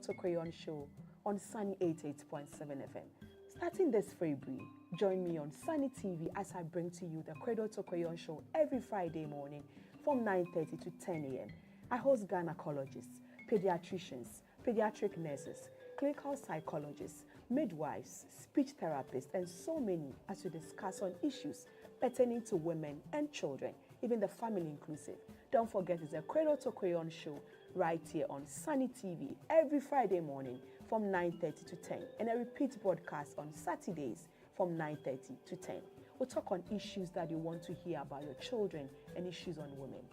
to Crayon Show on Sunny 88.7 FM. Starting this February, join me on Sunny TV as I bring to you the Cradle to Crayon Show every Friday morning from 9:30 to 10 a.m. I host gynecologists, pediatricians, pediatric nurses, clinical psychologists, midwives, speech therapists, and so many as we discuss on issues pertaining to women and children, even the family inclusive. Don't forget, it's a Cradle to Crayon Show right here on Sunny TV every Friday morning from 9:30 to 10, and a repeat broadcast on Saturdays from 9:30 to 10. We'll talk on issues that you want to hear about your children and issues on women.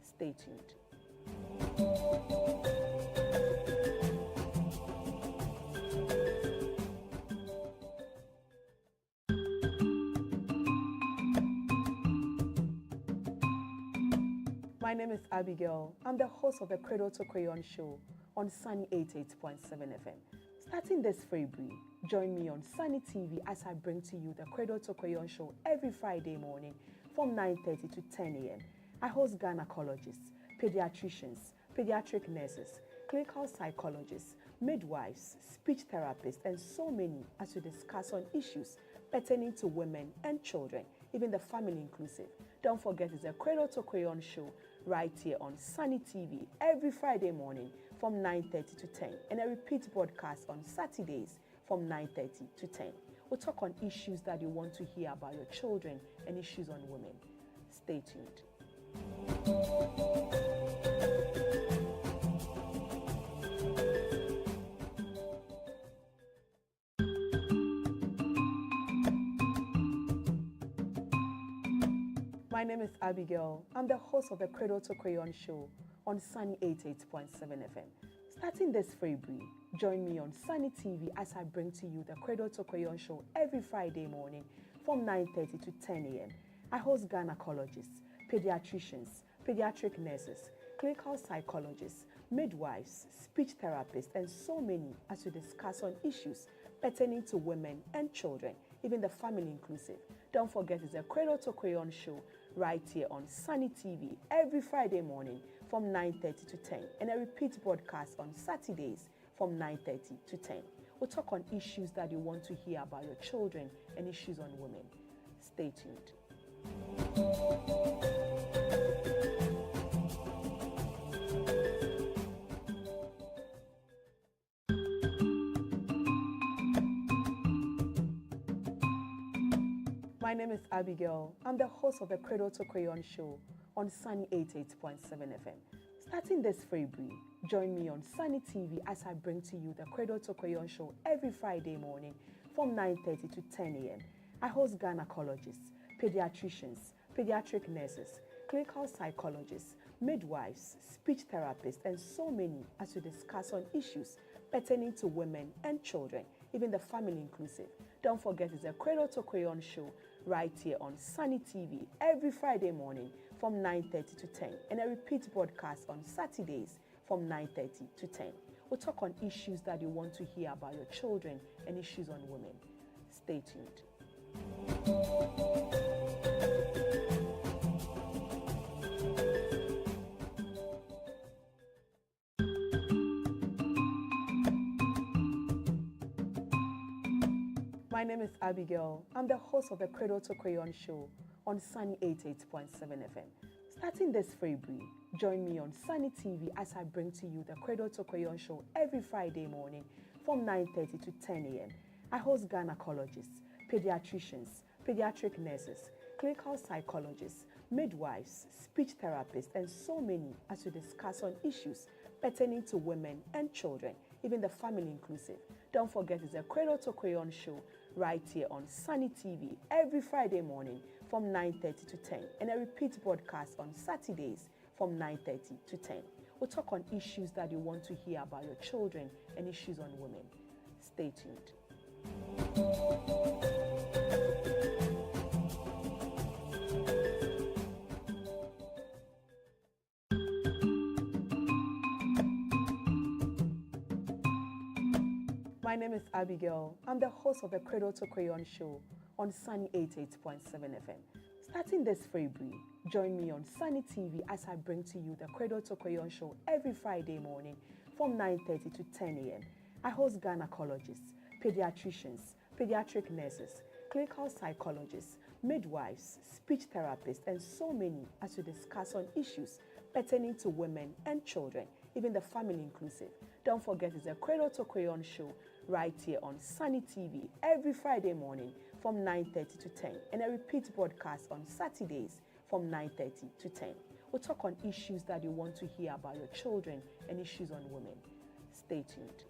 Stay tuned. My name is Abigail. I'm the host of the Cradle to Crayon Show on Sunny 88.7 FM. Starting this February, join me on Sunny TV as I bring to you the Cradle to Crayon Show every Friday morning from 9:30 to 10 a.m. I host gynecologists, pediatricians, pediatric nurses, clinical psychologists, midwives, speech therapists, and so many as we discuss on issues pertaining to women and children, even the family inclusive. Don't forget, it's a Cradle to Crayon Show right here on Sunny TV every Friday morning from 9:30 to 10, and a repeat broadcast on Saturdays from 9:30 to 10. We'll talk on issues that you want to hear about your children and issues on women. Stay tuned. My name is Abigail. I'm the host of the Cradle to Crayon Show on Sunny 88.7 FM. Starting this February, join me on Sunny TV as I bring to you the Cradle to Crayon Show every Friday morning from 9:30 to 10 a.m. I host gynecologists, pediatricians, pediatric nurses, clinical psychologists, midwives, speech therapists, and so many as we discuss on issues pertaining to women and children, even the family inclusive. Don't forget, it's a Cradle to Crayon Show right here on Sunny TV every Friday morning from 9:30 to 10, and a repeat broadcast on Saturdays from 9:30 to 10. We'll talk on issues that you want to hear about your children and issues on women. Stay tuned. My name is Abigail. I'm the host of the Cradle to Crayon Show on Sunny 88.7 FM. Starting this February, join me on Sunny TV as I bring to you the Cradle to Crayon Show every Friday morning from 9:30 to 10 a.m. I host gynecologists, pediatricians, pediatric nurses, clinical psychologists, midwives, speech therapists, and so many as we discuss on issues pertaining to women and children, even the family inclusive. Don't forget, it's a Cradle to Crayon Show right here on Sunny TV every Friday morning from 9:30 to 10, and a repeat broadcast on Saturdays from 9:30 to 10. We'll talk on issues that you want to hear about your children and issues on women. Stay tuned. My name is Abigail. I'm the host of the Cradle to Crayon Show on Sunny 88.7 FM. Starting this February, join me on Sunny TV as I bring to you the Cradle to Crayon Show every Friday morning from 9:30 to 10 a.m. I host gynecologists, pediatricians, pediatric nurses, clinical psychologists, midwives, speech therapists, and so many as we discuss on issues pertaining to women and children, even the family inclusive. Don't forget, it's a Cradle to Crayon Show right here on Sunny TV every Friday morning from 9:30 to 10, and a repeat broadcast on Saturdays from 9:30 to 10. We'll talk on issues that you want to hear about your children and issues on women. Stay tuned. My name is Abigail. I'm the host of the Cradle to Crayon Show on Sunny 88.7 FM. Starting this February, join me on Sunny TV as I bring to you the Cradle to Crayon Show every Friday morning from 9:30 to 10 a.m. I host gynecologists, pediatricians, pediatric nurses, clinical psychologists, midwives, speech therapists, and so many as we discuss on issues pertaining to women and children, even the family inclusive. Don't forget, it's a Cradle to Crayon Show right here on Sunny TV every Friday morning from 9:30 to 10, and a repeat broadcast on Saturdays from 9:30 to 10. We'll talk on issues that you want to hear about your children and issues on women. Stay tuned.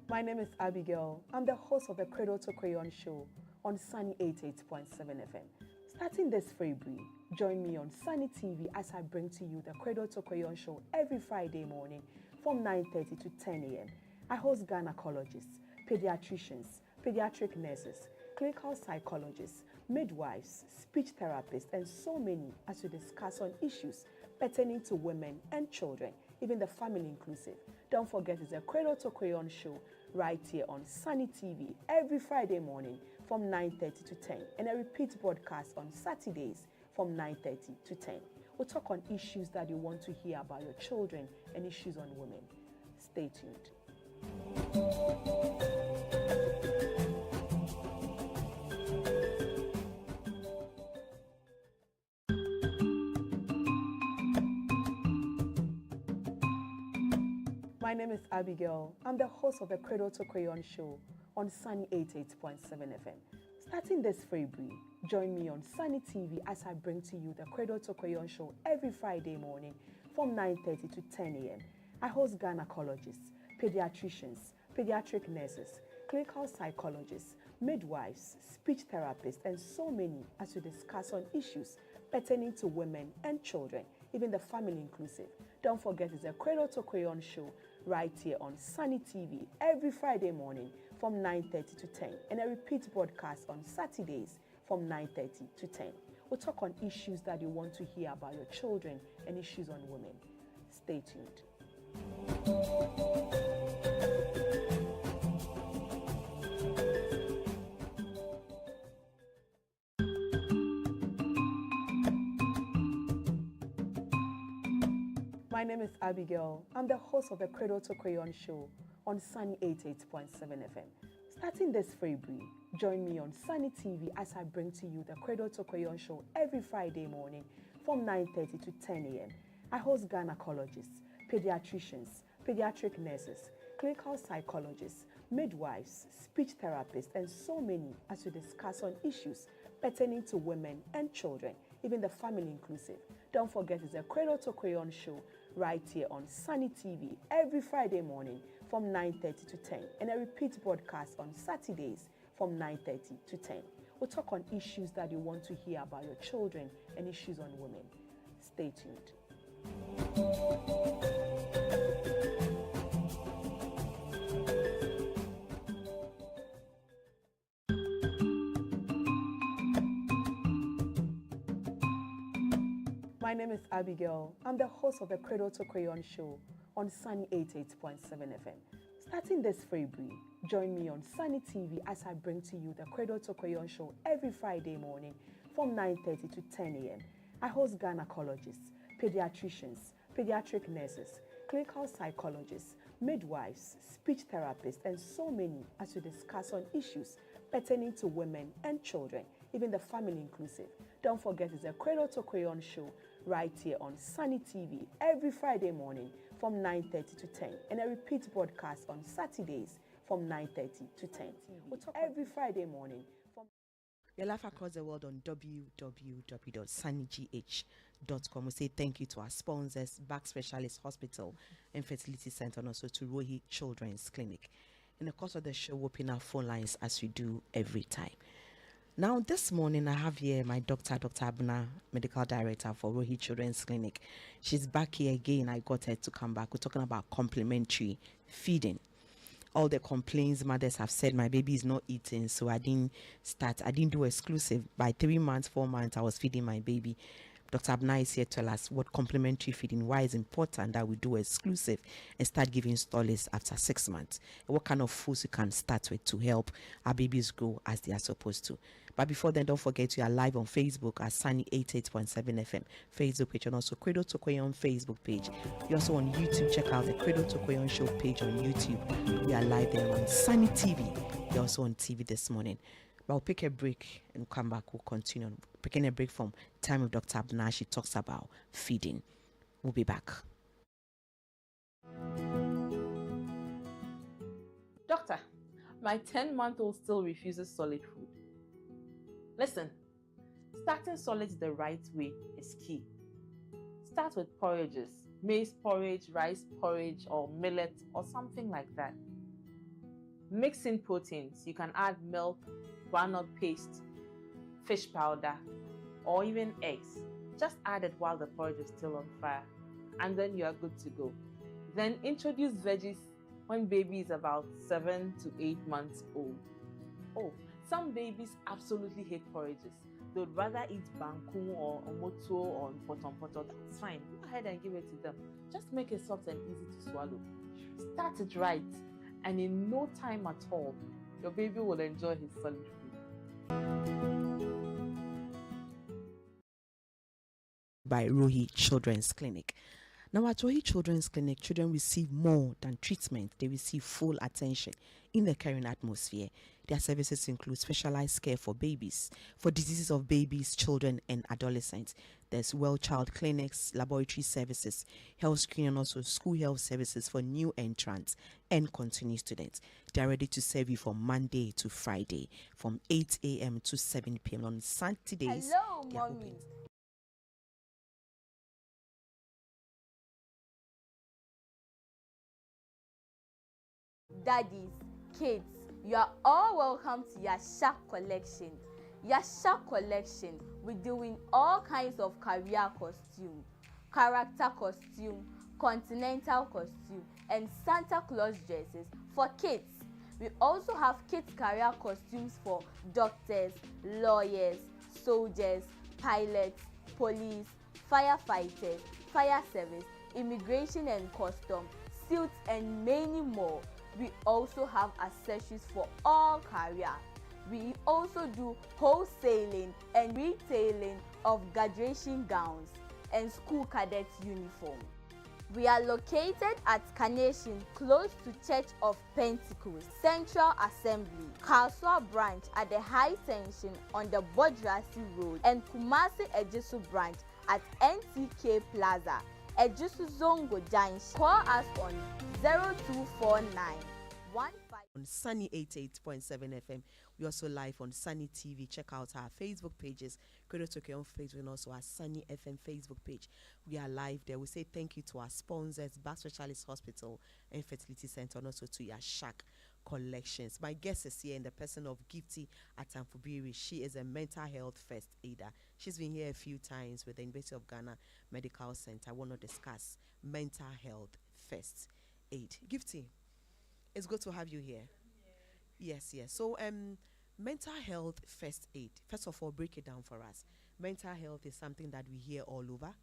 My name is Abigail. I'm the host of the Cradle to Crayon Show on Sunny 88.7 FM. Starting this February, join me on Sunny TV as I bring to you the Cradle to Crayon Show every Friday morning from 9:30 to 10 a.m. I host gynecologists, pediatricians, pediatric nurses, clinical psychologists, midwives, speech therapists, and so many as we discuss on issues pertaining to women and children, even the family inclusive. Don't forget, it's a Cradle to Crayon Show right here on Sunny TV every Friday morning from 9:30 to 10, and a repeat broadcast on Saturdays from 9:30 to 10. We'll talk on issues that you want to hear about your children and issues on women. Stay tuned. My name is Abigail. I'm the host of the Cradle to Crayon Show on Sunny 88.7 FM. Starting this February, join me on Sunny TV as I bring to you the Cradle to Crayon Show every Friday morning from 9:30 to 10 a.m. I host gynecologists, pediatricians, pediatric nurses, clinical psychologists, midwives, speech therapists, and so many as we discuss on issues pertaining to women and children, even the family inclusive. Don't forget, it's a Cradle to Crayon Show right here on Sunny TV every Friday morning from 9:30 to 10, and a repeat broadcast on Saturdays from 9:30 to 10. We'll talk on issues that you want to hear about your children and issues on women. Stay tuned. My name is Abigail. I'm the host of the Cradle to Crayon Show on Sunny 88.7 FM. Starting this February, join me on Sunny TV as I bring to you the Cradle to Crayon Show every Friday morning from 9:30 to 10 a.m. I host gynecologists, pediatricians, pediatric nurses, clinical psychologists, midwives, speech therapists, and so many as we discuss on issues pertaining to women and children, even the family inclusive. Don't forget, it's a Cradle to Crayon Show right here on Sunny TV every Friday morning from 9:30 to 10, and a repeat broadcast on Saturdays from 9:30 to 10. We'll talk on issues that you want to hear about your children and issues on women. Stay tuned. My name is Abigail. I'm the host of the Cradle to Crayon Show on Sunny 88.7 FM. Starting this February, join me on Sunny TV as I bring to you the Cradle to Crayon Show every Friday morning from 9:30 to 10 a.m. I host gynecologists, pediatricians, pediatric nurses, clinical psychologists, midwives, speech therapists, and so many as we discuss on issues pertaining to women and children, even the family inclusive. Don't forget, it's a Cradle to Crayon Show right here on Sunny TV every Friday morning from 9:30 to 10, and a repeat broadcast on Saturdays from 9:30 to 10. We'll talk every Friday morning. Your life across the world on www.sunnygh.com. We say thank you to our sponsors, Back Specialist Hospital and Fertility Center, and also to Rohi Children's Clinic. In the course of the show, we'll open our phone lines as we do every time. Now, this morning, I have here my doctor, Dr. Abuna, Medical Director for Rohi Children's Clinic. She's back here again. I got her to come back. We're talking about complementary feeding. All the complaints mothers have said, my baby is not eating, so I didn't do exclusive. By 3 months, 4 months, I was feeding my baby. Dr. Abna is here to tell us what complementary feeding, why it's important that we do exclusive and start giving stollies after 6 months, and what kind of foods you can start with to help our babies grow as they are supposed to. But before then, don't forget we are live on Facebook at Sunny 88.7 FM Facebook page, and also Cradle to Crayon Facebook page. You're also on YouTube. Check out the Cradle to Crayon Show page on YouTube. We are live there on Sunny TV. We're also on TV this morning. But we'll pick a break and come back. We'll continue. Picking a break from Time with Dr. Abna. She talks about feeding. We'll be back. Doctor, my 10-month-old still refuses solid food. Listen, starting solids the right way is key. Start with porridges, maize porridge, rice porridge, or millet, or something like that. Mix in proteins. You can add milk, groundnut paste, fish powder, or even eggs. Just add it while the porridge is still on fire, and then you are good to go. Then introduce veggies when baby is about 7 to 8 months old. Oh, some babies absolutely hate porridges. They would rather eat banku or omoto or potom. That's fine. Go ahead and give it to them. Just make it soft and easy to swallow. Start it right, and in no time at all, your baby will enjoy his solid food. By Rohi Children's Clinic. Now at Rohi Children's Clinic, children receive more than treatment. They receive full attention in the caring atmosphere. Their services include specialized care for babies, for diseases of babies, children, and adolescents. There's well child clinics, laboratory services, health screening, and also school health services for new entrants and continuing students. They are ready to serve you from Monday to Friday, from 8 a.m. to 7 p.m. On Saturdays. Hello, mommy. Daddies, kids, you are all welcome to Yasha Collection. Yasha Collection, we're doing all kinds of career costume, character costume, continental costume, and Santa Claus dresses for kids. We also have kids career costumes for doctors, lawyers, soldiers, pilots, police, firefighters, fire service, immigration and custom, suits, and many more. We also have accessories for all career. We also do wholesaling and retailing of graduation gowns and school cadet uniform. We are located at Carnation, close to Church of Pentecost, Central Assembly, Kaswa branch at the High Tension on the Bodrasi Road, and Kumasi Ejisu branch at NTK Plaza, Ejisu Zongo Junction. Call us on 0249 15. On Sunny 88.7 FM. We also live on Sunny TV. Check out our Facebook pages, Cradle to Crayon Facebook, and also our Sunny FM Facebook page. We are live there. We say thank you to our sponsors, Back Specialist Hospital and Fertility Center, and also to Yashak Collections. My guest is here in the person of Gifty Atamfubiri. She is a mental health first aider. She's been here a few times with the University of Ghana Medical Center. I want to discuss mental health first aid. Gifty, it's good to have you here. Yes. So, mental health first aid. First of all, break it down for us. Mental health is something that we hear all over,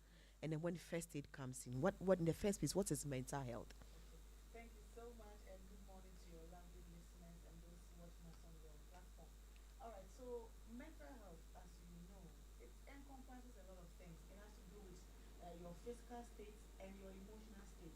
and then when first aid comes in, what in the first place, what is mental health? Thank you so much, and good morning to your lovely listeners and those watching us on your platform. All right, so mental health, as you know, it encompasses a lot of things. It has to do with your physical state and your emotional state.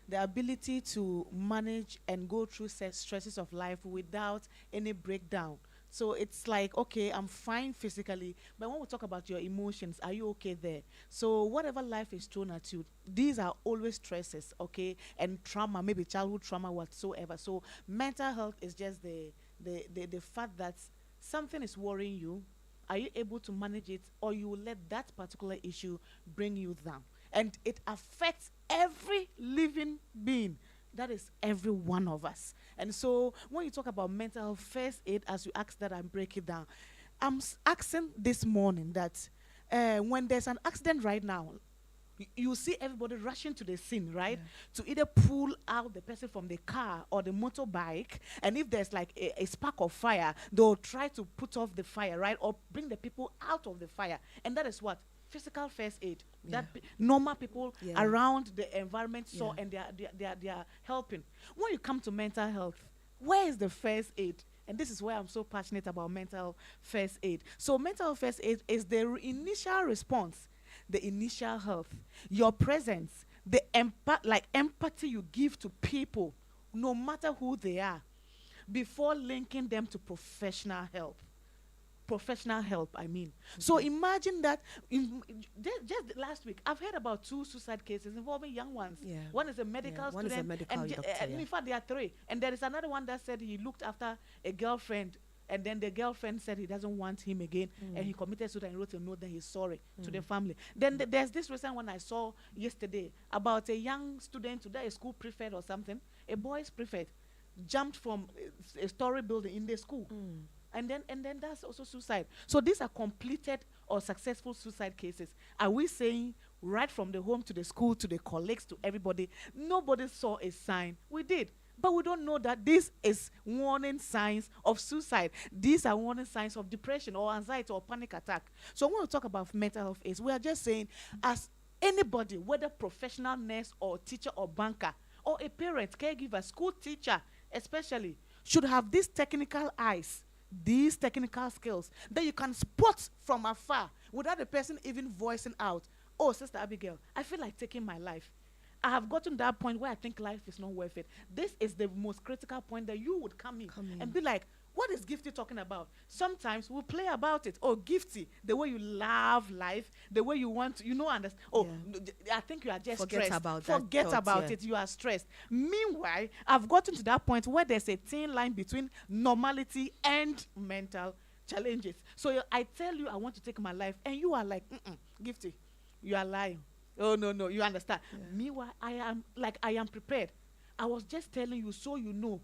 The ability to manage and go through stresses of life without any breakdown. So it's like, okay, I'm fine physically, but when we talk about your emotions, are you okay there? So whatever life is thrown at you, these are always stresses, okay, and trauma, maybe childhood trauma whatsoever. So mental health is just the fact that something is worrying you. Are you able to manage it, or you will let that particular issue bring you down? And it affects every living being. That is every one of us. And so when you talk about mental health first aid, as you ask that and break it down, I'm asking this morning that when there's an accident right now, you see everybody rushing to the scene, right? Yeah. To either pull out the person from the car or the motorbike, and if there's like a spark of fire, they'll try to put off the fire, right? Or bring the people out of the fire. And that is what? physical first aid Yeah. that normal people Yeah. around the environment saw, Yeah. and they are helping. When you come to mental health, where is the first aid? And this is why I'm so passionate about mental first aid. So mental first aid is the initial response, the initial health, your presence, the empathy you give to people, no matter who they are, before linking them to professional help. Professional help, I mean. So imagine that just last week, I've heard about 2 suicide cases involving young ones. Yeah. One is a medical One is a student, medical and doctor, and yeah. in fact, there are 3. And there is another one that said he looked after a girlfriend, and then the girlfriend said he doesn't want him again, and he committed suicide and wrote a note that he's sorry to the family. Then there's this recent one I saw yesterday about a young student, that is school prefect or something, a boys prefect, jumped from a story building in the school. And then that's also suicide. So these are completed or successful suicide cases. Are we saying right from the home to the school to the colleagues to everybody, nobody saw a sign? We did. But we don't know that this is warning signs of suicide. These are warning signs of depression or anxiety or panic attack. So when we talk about mental health aids, we are just saying, as anybody, whether professional nurse or teacher or banker or a parent, caregiver, school teacher especially, should have these technical eyes, these technical skills that you can spot from afar without the person even voicing out, oh, Sister Abigail, I feel like taking my life. I have gotten to that point where I think life is not worth it. This is the most critical point that you would come in and be like, what is Gifty talking about? Sometimes we'll play about it. Oh, Gifty, the way you love life, the way you want to, understand. Oh, I think you are just Forget stressed. about that Forget thought, about yeah. it. You are stressed. Meanwhile, I've gotten to that point where there's a thin line between normality and mental challenges. So I tell you I want to take my life, and you are like, Gifty, you are lying. Oh, no, you understand. Meanwhile, I am prepared. I was just telling you so you know.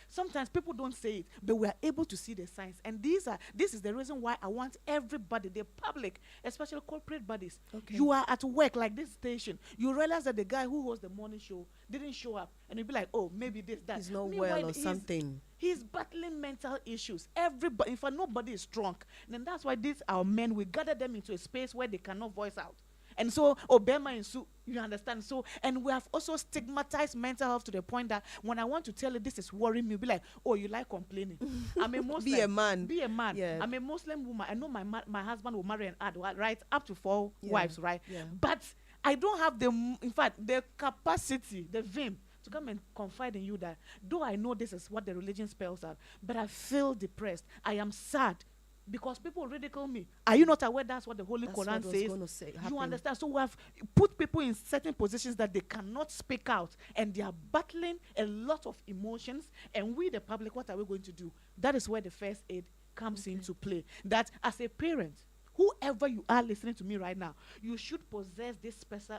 Sometimes people don't say it, but we are able to see the signs. And this is the reason why I want everybody, the public, especially corporate bodies. Okay. You are at work like this station. You realize that the guy who hosts the morning show didn't show up. And you'll be like, oh, maybe this, that. He's not Meanwhile, well or something. He's battling mental issues. Everybody, in fact, nobody is strong. And then that's why these our men, we gather them into a space where they cannot voice out. And so, Obama and Sue, you understand? So, and we have also stigmatized mental health to the point that when I want to tell you this is worrying me, you'll be like, oh, you like complaining. I'm a Muslim. Be a man. Be a man. Yeah. I'm a Muslim woman. I know my husband will marry and add, right? Up to 4 wives, right? Yeah. But I don't have in fact, the capacity, the vim, to come and confide in you that, though I know this is what the religion spells out, but I feel depressed. I am sad. Because people ridicule me. Are you not aware that's what the Holy Quran says? You understand? So we have put people in certain positions that they cannot speak out, and they are battling a lot of emotions. And we, the public, what are we going to do? That is where the first aid comes into play. That as a parent, whoever you are listening to me right now, you should possess this special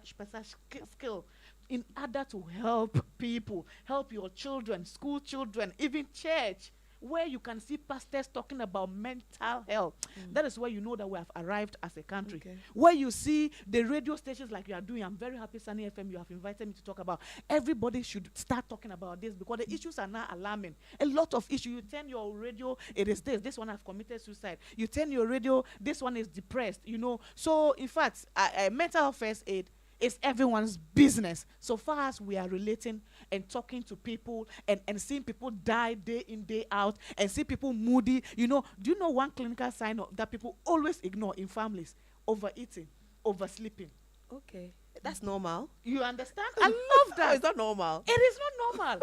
skill in order to help people, help your children, school children, even church, where you can see pastors talking about mental health. That is where you know that we have arrived as a country. Okay. Where you see the radio stations like you are doing. I'm very happy, Sunny FM, you have invited me to talk about. Everybody should start talking about this because the issues are now alarming. A lot of issues. You turn your radio, it is this. This one has committed suicide. You turn your radio, this one is depressed. So, in fact, mental health first aid is everyone's business. So far as we are relating and talking to people and seeing people die day in, day out, and see people moody, do you know one clinical sign that people always ignore in families? Overeating, oversleeping. Okay. That's normal. You understand? I love that. It's not normal. It is not normal.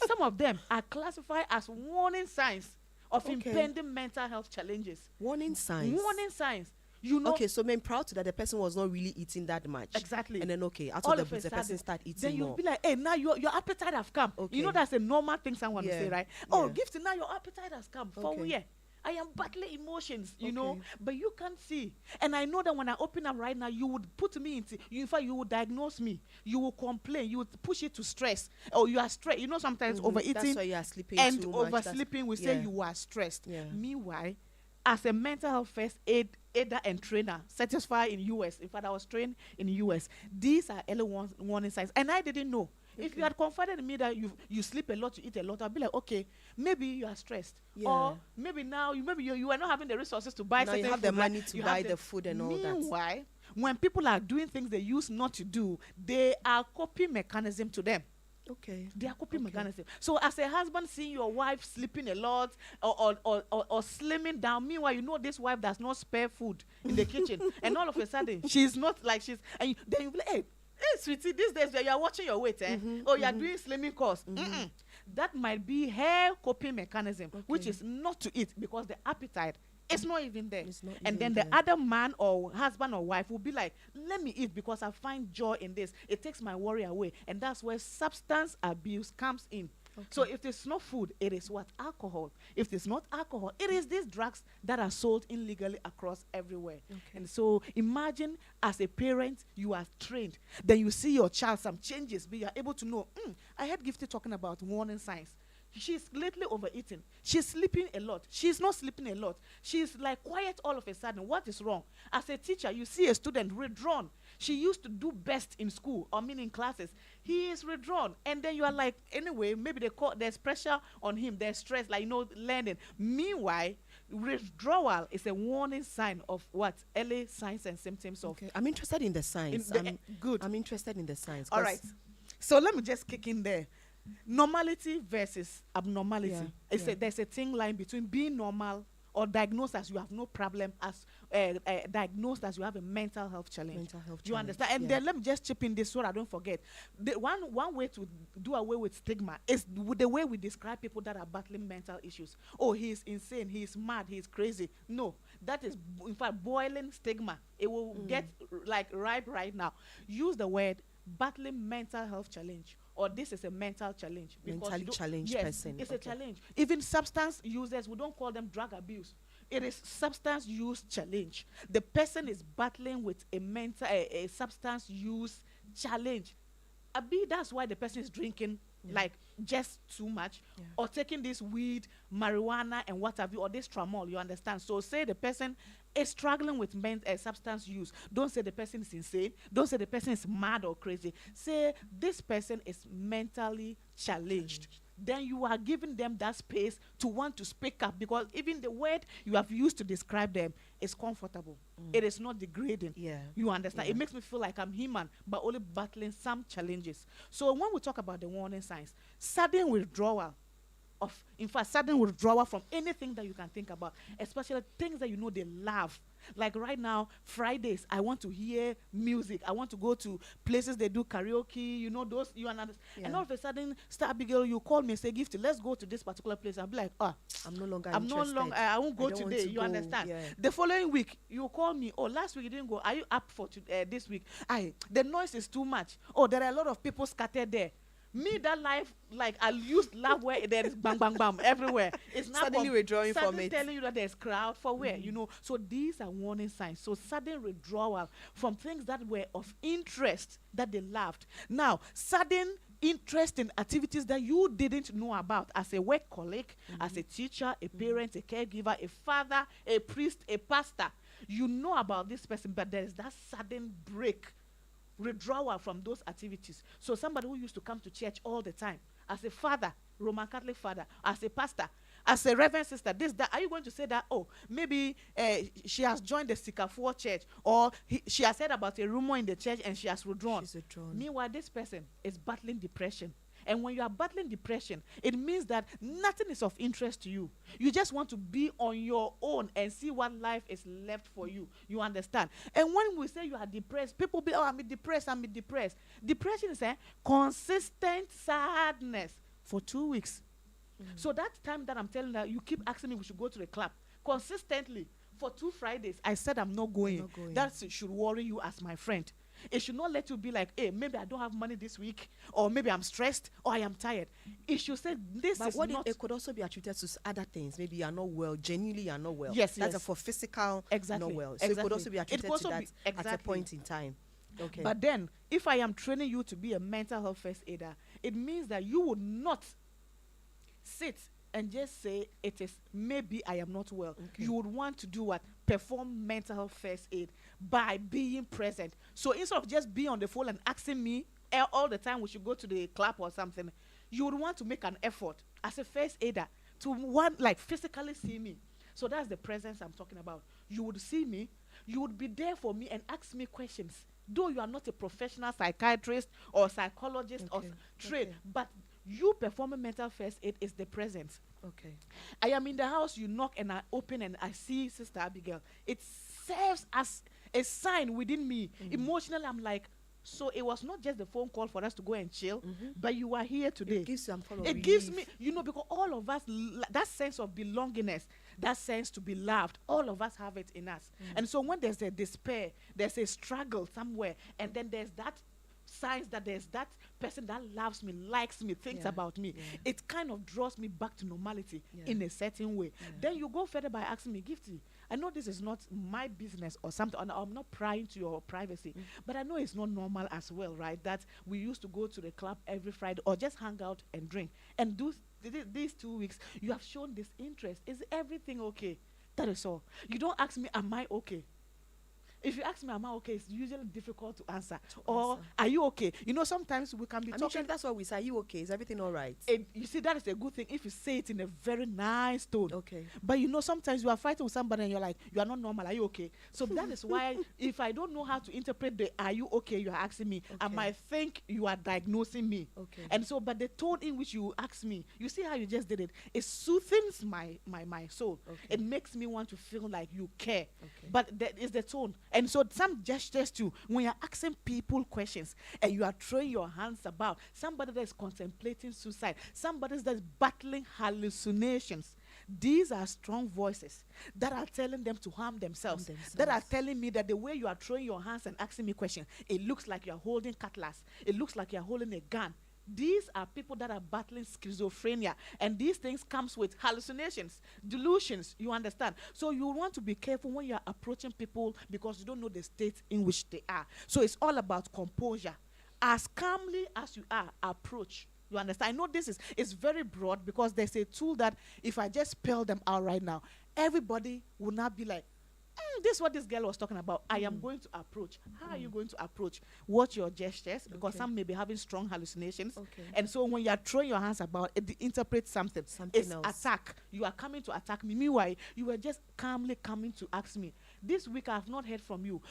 Some of them are classified as warning signs of impending mental health challenges. Warning signs. Warning signs. Okay, so I'm proud that the person was not really eating that much. Exactly. And then, out all of the person start eating then you'll more. be like, hey, now your appetite have come. Okay. That's a normal thing someone will say, right? Yeah. Oh, Gifty, now your appetite has come. For Okay. yeah. I am battling emotions, know, Okay. but you can't see. And I know that when I open up right now, you would put me into, in fact, you would diagnose me. You will complain. You would push it to stress. Or you are stressed. Sometimes overeating That's why you are sleeping and too much. oversleeping, we say you are stressed. Yeah. Meanwhile, as a mental health first aider and trainer, certified in US. In fact, I was trained in US. These are early warning signs. And I didn't know. If you had confided in me that you sleep a lot, you eat a lot, I'd be like, okay, maybe you are stressed. Yeah. Or maybe now you are not having the resources to buy Now certain you have the food, right? money to You buy have the food and all that. Meanwhile, When people are doing things they used not to do, they are coping mechanism to them. Okay. They are coping mechanism. So as a husband seeing your wife sleeping a lot or slimming down, meanwhile you know this wife does not spare food in the kitchen, and all of a sudden she's not like she's, and then you be like, hey sweetie, these days you are watching your weight, or you are doing slimming course. That might be her coping mechanism, which is not to eat, because the appetite it's not even there. And then the other man or husband or wife will be like, let me eat because I find joy in this. It takes my worry away. And that's where substance abuse comes in. So if it's not food, it is what? Alcohol. If it's not alcohol, it is these drugs that are sold illegally across everywhere. And so imagine as a parent, you are trained. Then you see your child, some changes, but you are able to know, I heard Gifty talking about warning signs. She's lately overeating. She's sleeping a lot. She's not sleeping a lot. She's like quiet all of a sudden. What is wrong? As a teacher, you see a student withdrawn. She used to do best in school, or in classes. He is withdrawn. And then you are like, anyway, maybe there's pressure on him. There's stress, like, learning. Meanwhile, withdrawal is a warning sign of what? Early signs and symptoms of. I'm interested in the signs. Good. I'm interested in the signs. All right. So let me just kick in there. Normality versus abnormality. There's a thin line between being normal or diagnosed as you have no problem, as diagnosed as you have a mental health challenge. You understand? And then let me just chip in this so I don't forget. The one way to do away with stigma is with the way we describe people that are battling mental issues. Oh, he's insane, he's mad, he's crazy. No, that is in fact boiling stigma. It will get like ripe right now. Use the word battling mental health challenge, or this is a mental challenge. Mentally challenged person. It's a challenge. Even substance users, we don't call them drug abuse. It is substance use challenge. The person is battling with a substance use challenge. That's why the person is drinking like just too much, or taking this weed, marijuana, and what have you, or this tramol. You understand? So say the person is struggling with substance use. Don't say the person is insane. Don't say the person is mad or crazy. Say this person is mentally challenged. Then you are giving them that space to want to speak up, because even the word you have used to describe them is comfortable. It is not degrading. You understand? It makes me feel like I'm human, but only battling some challenges. So when we talk about the warning signs, sudden withdrawal sudden withdrawal from anything that you can think about, especially things that you know they love. Like right now, Fridays, I want to hear music. I want to go to places they do karaoke, those, you understand. And all of a sudden, Star Abigail, you call me and say, Gifty, let's go to this particular place. I'll be like, I'm no longer interested. I won't go today, you understand. The following week, you call me, last week you didn't go. Are you up for this week? The noise is too much. There are a lot of people scattered there. Me, that life, like I used love where there is bang, bang, bang everywhere. It's not suddenly withdrawing from suddenly it. telling you that there's crowd for where, So these are warning signs. So sudden withdrawal from things that were of interest that they loved. Now, sudden interest in activities that you didn't know about as a work colleague, as a teacher, a parent, a caregiver, a father, a priest, a pastor. You know about this person, but there is that sudden withdrawal from those activities. So somebody who used to come to church all the time, as a father, Roman Catholic father, as a pastor, as a reverend sister, that, are you going to say that, maybe she has joined the Sikafor church, or she has heard about a rumor in the church and she has withdrawn. She's withdrawn. Meanwhile, this person is battling depression. And when you are battling depression, it means that nothing is of interest to you. You just want to be on your own and see what life is left for you. You understand? And when we say you are depressed, people be, I'm depressed. Depression is a consistent sadness for 2 weeks. So that time that I'm telling you keep asking me we should go to the club consistently for 2 Fridays. I said I'm not going. That should worry you as my friend. It should not let you be like, hey, maybe I don't have money this week, or maybe I'm stressed, or I am tired. It should say this is not. It could also be attributed to other things. Maybe you are not well. Genuinely, you are not well. Yes, that's for physical. Exactly. Not well. So it could also be attributed to that at a point in time. Okay. But then, if I am training you to be a mental health first aider, it means that you would not sit and just say it is maybe I am not well. You would want to do what? Perform mental health first aid by being present. So instead of just being on the phone and asking me all the time we should go to the club or something, you would want to make an effort as a first aider to physically see me. So that's the presence I'm talking about. You would see me, you would be there for me and ask me questions. Though you are not a professional psychiatrist or psychologist or trained, but you performing mental first aid is the present. Okay. I am in the house, you knock and I open and I see Sister Abigail. It serves as a sign within me. Emotionally, I'm like, so it was not just the phone call for us to go and chill, but you are here today. It gives some form of It relief. gives me, because all of us, that sense of belongingness, that sense to be loved, all of us have it in us. And so when there's a despair, there's a struggle somewhere, and then there's that signs that there's that person that loves me, likes me, thinks about me, it kind of draws me back to normality in a certain way. Then you go further by asking me, Gifty, I know this is not my business or something, and I'm not prying to your privacy, but I know it's not normal as well, right? That we used to go to the club every Friday or just hang out and drink. And these 2 weeks, you have shown this interest. Is everything okay? That is all. You don't ask me, am I okay? If you ask me, am I okay, it's usually difficult to answer. Are you okay? Sometimes we can be talking. That's what we say. Are you okay? Is everything all right? You see, that is a good thing if you say it in a very nice tone. Okay. But sometimes you are fighting with somebody and you're like, you are not normal. Are you okay? So that is why if I don't know how to interpret the are you okay you're asking me, I might think you are diagnosing me. Okay. And so, but the tone in which you ask me, you see how you just did it, it soothes my soul. Okay. It makes me want to feel like you care. Okay. But that is the tone. And so some gestures too, when you're asking people questions and you are throwing your hands about, somebody that is contemplating suicide, somebody that's battling hallucinations, these are strong voices that are telling them to harm themselves, that are telling me that the way you are throwing your hands and asking me questions, it looks like you're holding cutlass, it looks like you're holding a gun. These are people that are battling schizophrenia, and these things comes with hallucinations, delusions, you understand? So you want to be careful when you're approaching people because you don't know the state in which they are. So it's all about composure. As calmly as you are, approach. You understand? I know it's very broad because there's a tool that if I just spell them out right now, everybody will not be like, this is what this girl was talking about. I am going to approach. How are you going to approach? Watch your gestures, because some may be having strong hallucinations. Okay. And so when you are throwing your hands about, it interprets something. It's else. Attack. You are coming to attack me. Meanwhile, you were just calmly coming to ask me. This week I have not heard from you.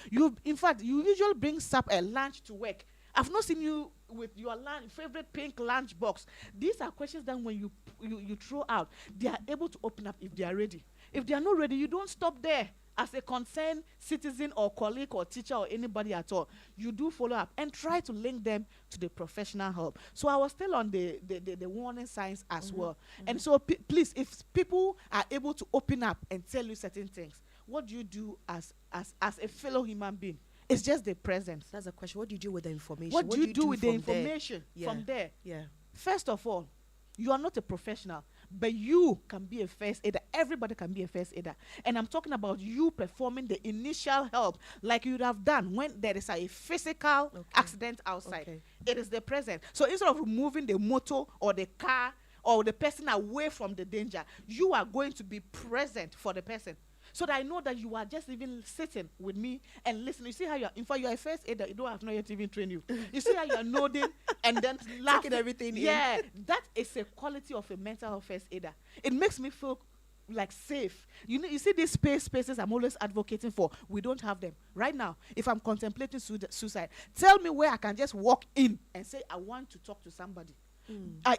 In fact, you usually bring up a lunch to work. I've not seen you with your favorite pink lunch box. These are questions that when you throw out, they are able to open up if they are ready. If they are not ready, you don't stop there. As a concerned citizen or colleague or teacher or anybody at all, you do follow up and try to link them to the professional help. So I was still on the warning signs as well. And so please, if people are able to open up and tell you certain things, what do you do as a fellow human being? It's just the presence. That's a question. What do you do with the information? What do you do with the information from there? Yeah. First of all, you are not a professional, but you can be a first aider. Everybody can be a first aider. And I'm talking about you performing the initial help like you would have done when there is a physical accident outside. Okay. It is the present. So instead of removing the motor or the car or the person away from the danger, you are going to be present for the person. So that I know that you are just even sitting with me and listening. You see how you're, in fact, you're a first aider. You don't have not yet even trained you. You see how you're nodding and then laughing. Taking everything in. Yeah, that is a quality of a mental health first aider. It makes me feel like safe. You see these spaces I'm always advocating for. We don't have them. Right now, if I'm contemplating suicide, tell me where I can just walk in and say, I want to talk to somebody.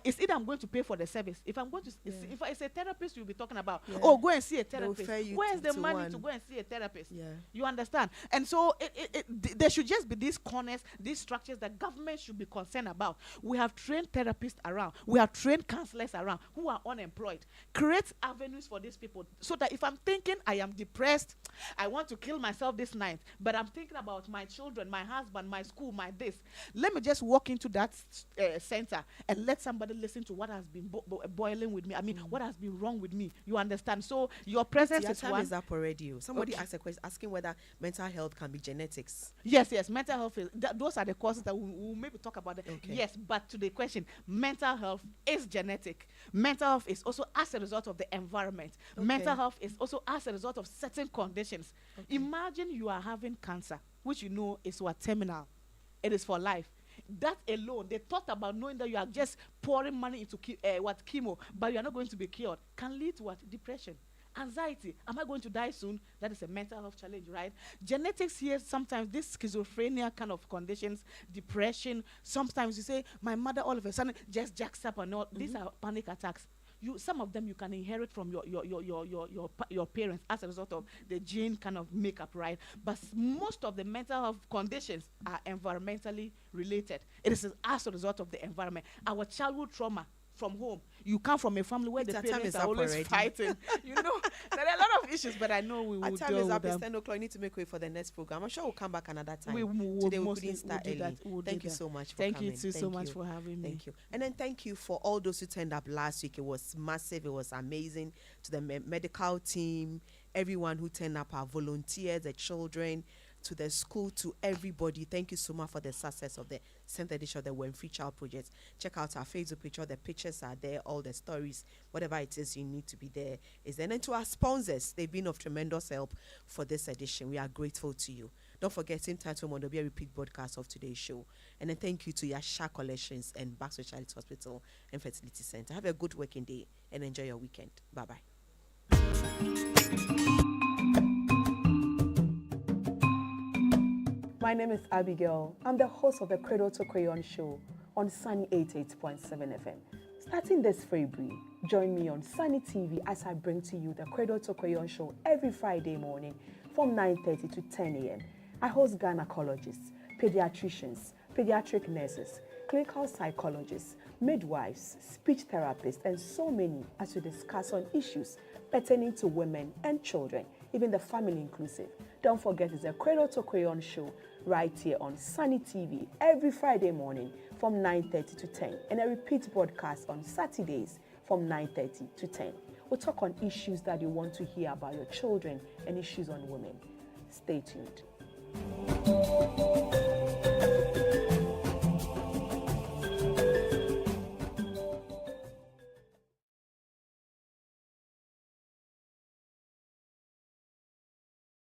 It's either I'm going to pay for the service. If I'm going to, if it's a therapist, you'll be talking about, go and see a therapist. Where's the money to go and see a therapist? Yeah. You understand? And so there should just be these corners, these structures that government should be concerned about. We have trained therapists around. We have trained counselors around who are unemployed. Create avenues for these people so that if I'm thinking I am depressed, I want to kill myself this night, but I'm thinking about my children, my husband, my school, my this. Let me just walk into that center and let somebody listen to what has been boiling with me. I mean, what has been wrong with me. You understand? So your presence is time one. Is up already. Somebody asked a question asking whether mental health can be genetics. Yes, mental health is, those are the causes that we'll maybe talk about. Yes, but to the question, mental health is genetic. Mental health is also as a result of the environment. Mental health is also as a result of certain conditions. Imagine you are having cancer, which you know is terminal. It is for life. That alone, the thought about knowing that you are just pouring money into chemo, but you are not going to be cured, can lead to depression. Anxiety, am I going to die soon? That is a mental health challenge, right? Genetics here, sometimes this schizophrenia kind of conditions, depression, sometimes you say, my mother all of a sudden just jacks up and all. These are panic attacks. Some of them you can inherit from your parents as a result of the gene kind of makeup, right? But most of the mental health conditions are environmentally related. It is as a result of the environment. Our childhood trauma from home. You come from a family where the parents are always fighting. You know, there are a lot of issues, but I know we will deal with them. Our time is up. It's 10 o'clock. We need to make way for the next program. I'm sure we'll come back another time. Today we couldn't start early. Thank you so much for coming. Thank you so much for having me. Thank you. And then thank you for all those who turned up last week. It was massive. It was amazing. To the medical team, everyone who turned up, our volunteers, the children, to the school, to everybody. Thank you so much for the success of the 7th edition of the When Free Child Project. Check out our Facebook page. All the pictures are there, all the stories, whatever it is you need to be there is there. And to our sponsors, they've been of tremendous help for this edition. We are grateful to you. Don't forget, same time tomorrow, there'll be a repeat broadcast of today's show. And then thank you to Yasha Collections and Back Specialist Hospital and Fertility Center. Have a good working day and enjoy your weekend. Bye-bye. My name is Abigail. I'm the host of the Cradle to Crayon Show on Sunny 88.7 FM. Starting this February, join me on Sunny TV as I bring to you the Cradle to Crayon Show every Friday morning from 9:30 to 10 a.m. I host gynecologists, pediatricians, pediatric nurses, clinical psychologists, midwives, speech therapists, and so many as we discuss on issues pertaining to women and children, even the family inclusive. Don't forget, it's a Cradle to Crayon Show right here on Sunny TV every Friday morning from 9:30 to 10, and a repeat broadcast on Saturdays from 9:30 to 10. We'll talk on issues that you want to hear about your children and issues on women. Stay tuned.